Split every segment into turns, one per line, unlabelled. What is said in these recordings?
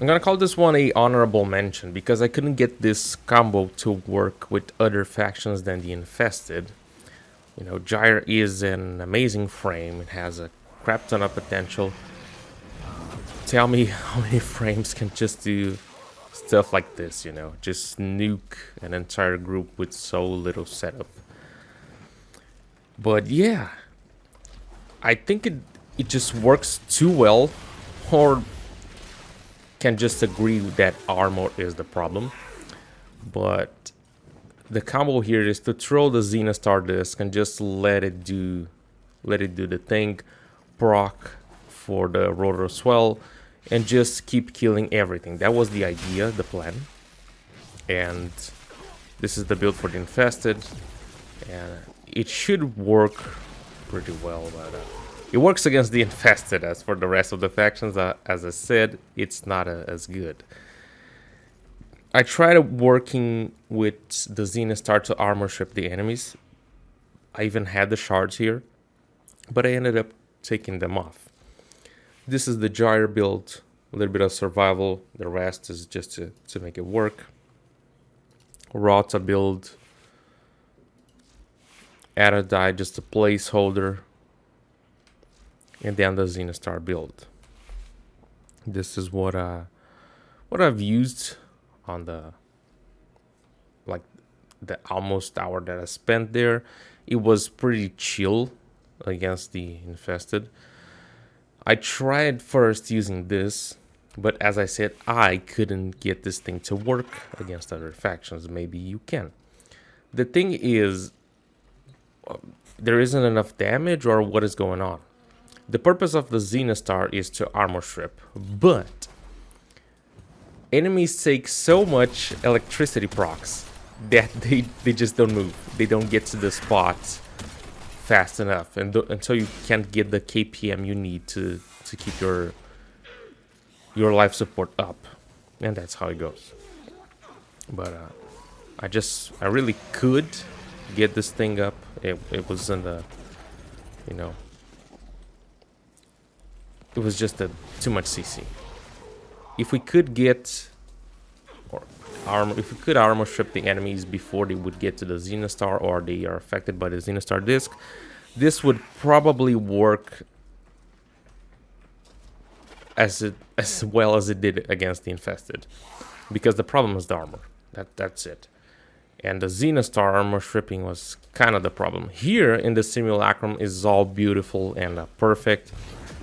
I'm gonna call this one a honorable mention because I couldn't get this combo to work with other factions than the Infested. You know, Gyre is an amazing frame. It has a crap ton of potential. Tell me how many frames can just do stuff like this, you know? Just nuke an entire group with so little setup. But yeah, I think it just works too well, or can just agree that armor is the problem. But the combo here is to throw the Zenistar disc and just let it do the thing, proc for the rotor swell, and just keep killing everything. That was the idea, the plan. And this is the build for the Infested, and it should work pretty well, but it works against the Infested. As for the rest of the factions, as I said, it's not as good. I tried working with the Zenistar to armor strip the enemies. I even had the shards here, but I ended up taking them off. This is the Gyre build, a little bit of survival. The rest is just to make it work. Rota build. Arthuss, just a placeholder. And then the Zenistar build. This is what I've used on the almost hour that I spent there. It was pretty chill against the Infested. I tried first using this, but as I said, I couldn't get this thing to work against other factions. Maybe you can. The thing is, there isn't enough damage, or what is going on? The purpose of the Zenistar is to armor strip, but enemies take so much electricity procs that they just don't move. They don't get to the spot fast enough, and until you can't get the KPM you need to keep your life support up, and that's how it goes. But I really could get this thing up. It was in the, you know, it was just too much CC. If we could get if we could armor strip the enemies before they would get to the Zenistar, or they are affected by the Zenistar disc, this would probably work as well as it did against the Infested, because the problem is the armor. That's it. And the Zenistar armor stripping was kind of the problem. Here in the simulacrum is all beautiful and perfect,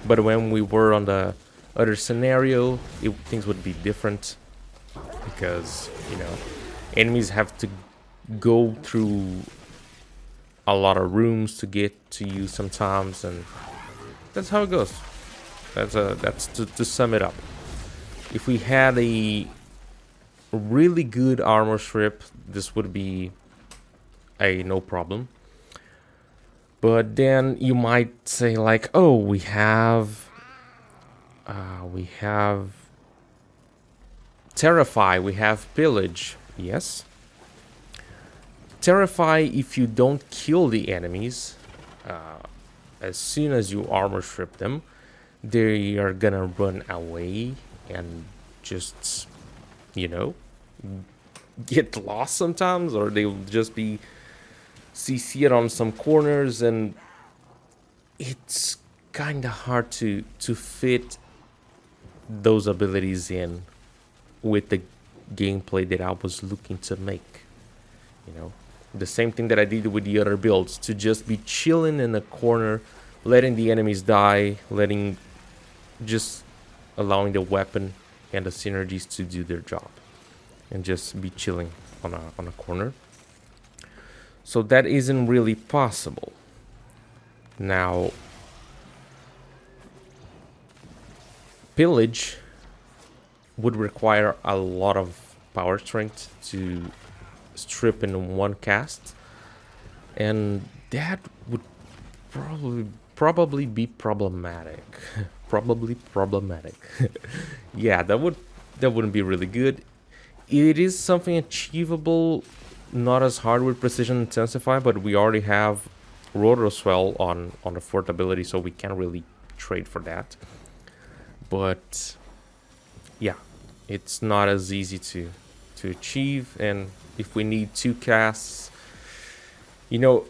but when we were on the other scenario, things would be different, because, you know, enemies have to go through a lot of rooms to get to you sometimes, and that's how it goes. That's to sum it up. If we had a really good armor strip, this would be a no problem. But then you might say, like, oh, we have Terrify, we have Pillage. Yes. Terrify, if you don't kill the enemies, as soon as you armor strip them, they are gonna run away and just, you know, get lost sometimes, or they will just be CC'd on some corners, and it's kind of hard to fit those abilities in with the gameplay that I was looking to make. You know, the same thing that I did with the other builds, to just be chilling in a corner, letting the enemies die, just allowing the weapon and the synergies to do their job, and just be chilling on a corner. So that isn't really possible. Now, Pillage would require a lot of power strength to strip in one cast, and that would probably be problematic. Probably problematic. Yeah, that wouldn't be really good. It is something achievable, not as hard with Precision Intensify, but we already have Rotor Swell on the fourth ability, so we can't really trade for that. But yeah, it's not as easy to achieve. And if we need 2 casts, you know,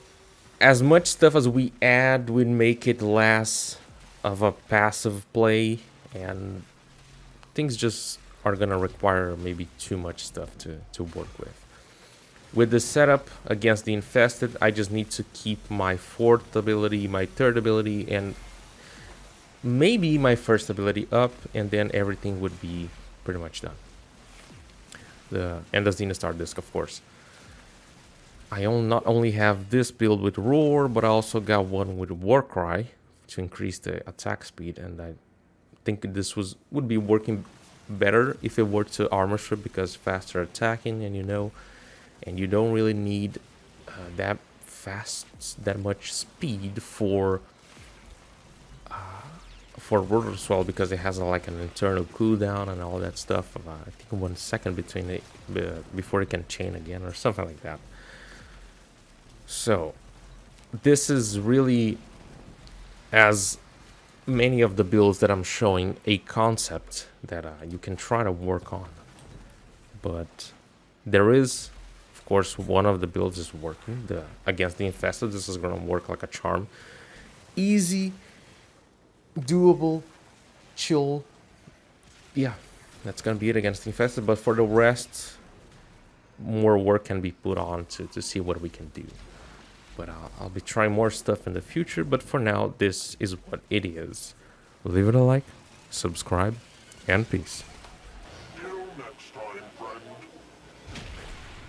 as much stuff as we add would make it less of a passive play, and things just are gonna require maybe too much stuff to work with. With the setup against the Infested, I just need to keep my 4th ability, my 3rd ability, and maybe my 1st ability up, and then everything would be pretty much done. And the Zenistar disc, of course. I not only have this build with Roar, but I also got one with Warcry to increase the attack speed, and I think this would be working better if it were to armor strip, because faster attacking, and you don't really need that much speed for Roar as well, because it has like an internal cooldown and all that stuff. I think 1 second between it before it can chain again or something like that. So this is really, as many of the builds that I'm showing, a concept that you can try to work on. But there is, of course, one of the builds is working. Against the Infested, this is going to work like a charm. Easy, doable, chill. Yeah, that's going to be it against the Infested. But for the rest, more work can be put on to see what we can do. But I'll be trying more stuff in the future. But for now, this is what it is. Leave it a like, subscribe, and peace.